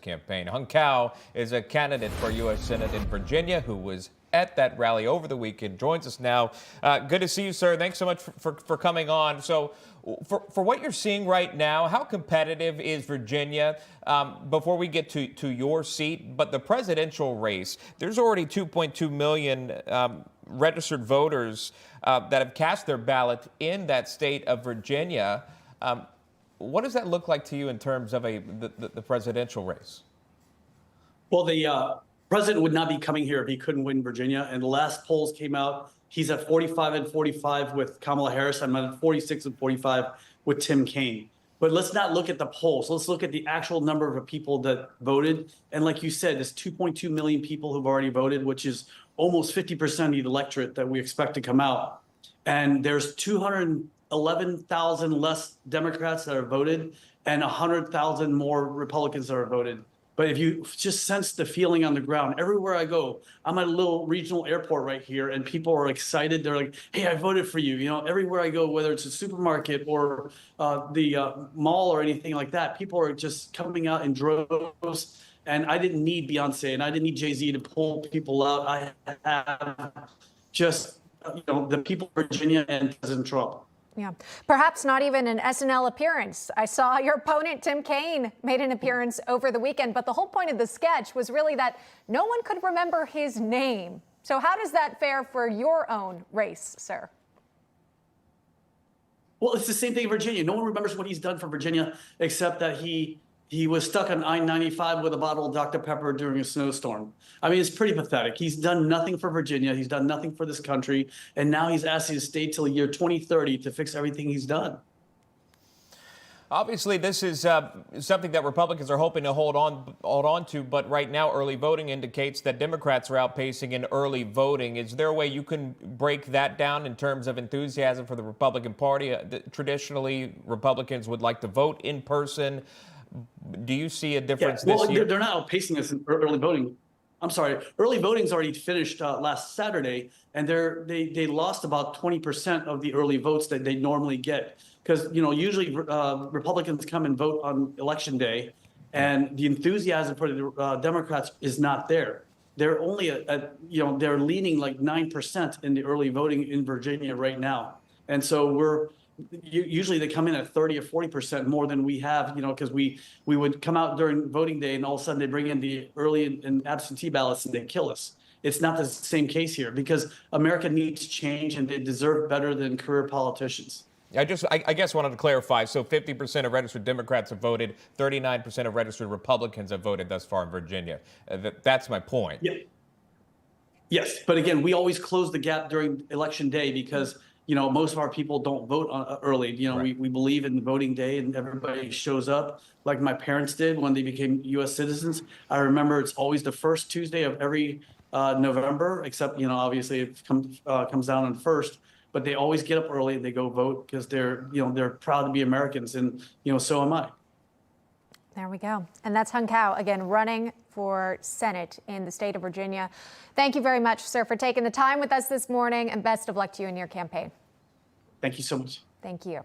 campaign. Hung Cao is a candidate for U.S. Senate in Virginia who was at that rally over the weekend. Joins us now. Good to see you, sir. Thanks so much for coming on. So for what you're seeing right now, how competitive is Virginia? Before we get to your seat, but the presidential race, there's already 2.2 million registered voters that have cast their ballot in that state of Virginia. What does that look like to you in terms of the presidential race? Well, the president would not be coming here if he couldn't win Virginia. And the last polls came out. He's at 45 and 45 with Kamala Harris. I'm at 46 and 45 with Tim Kaine. But let's not look at the polls. Let's look at the actual number of people that voted. And like you said, there's 2.2 million people who've already voted, which is almost 50% of the electorate that we expect to come out. And there's 211,000 less Democrats that are voted and 100,000 more Republicans that are voted. But if you just sense the feeling on the ground, everywhere I go, I'm at a little regional airport right here, and people are excited. They're like, hey, I voted for you. You know, everywhere I go, whether it's a supermarket or the mall or anything like that, people are just coming out in droves. And I didn't need Beyonce and I didn't need Jay-Z to pull people out. I have just, the people of Virginia and President Trump. Yeah, perhaps not even an SNL appearance. I saw your opponent, Tim Kaine, made an appearance over the weekend, but the whole point of the sketch was really that no one could remember his name. So how does that fare for your own race, sir? Well, it's the same thing in Virginia. No one remembers what he's done for Virginia, except that he was stuck on I-95 with a bottle of Dr. Pepper during a snowstorm. I mean, it's pretty pathetic. He's done nothing for Virginia. He's done nothing for this country. And now he's asking to stay till the year 2030 to fix everything he's done. Obviously, this is something that Republicans are hoping to hold on to. But right now, early voting indicates that Democrats are outpacing in early voting. Is there a way you can break that down in terms of enthusiasm for the Republican Party? Traditionally, Republicans would like to vote in person. Do you see a difference this year? They're not outpacing us in early voting. I'm sorry. Early voting's already finished last Saturday, and they lost about 20% of the early votes that they normally get. Because, usually Republicans come and vote on Election Day, and the enthusiasm for the Democrats is not there. They're only, they're leaning like 9% in the early voting in Virginia right now. And so usually they come in at 30 or 40% more than we have, because we would come out during voting day and all of a sudden they bring in the early and absentee ballots and they kill us. It's not the same case here because America needs change and they deserve better than career politicians. I guess wanted to clarify. So 50% of registered Democrats have voted, 39% of registered Republicans have voted thus far in Virginia. That's my point. Yeah. Yes, but again, we always close the gap during Election Day because most of our people don't vote early. Right. We believe in voting day and everybody shows up like my parents did when they became U.S. citizens. I remember it's always the first Tuesday of every November, except, obviously it comes down on first. But they always get up early and they go vote because they're proud to be Americans. And, so am I. There we go. And that's Hung Cao, again, running for Senate in the state of Virginia. Thank you very much, sir, for taking the time with us this morning, and best of luck to you in your campaign. Thank you so much. Thank you.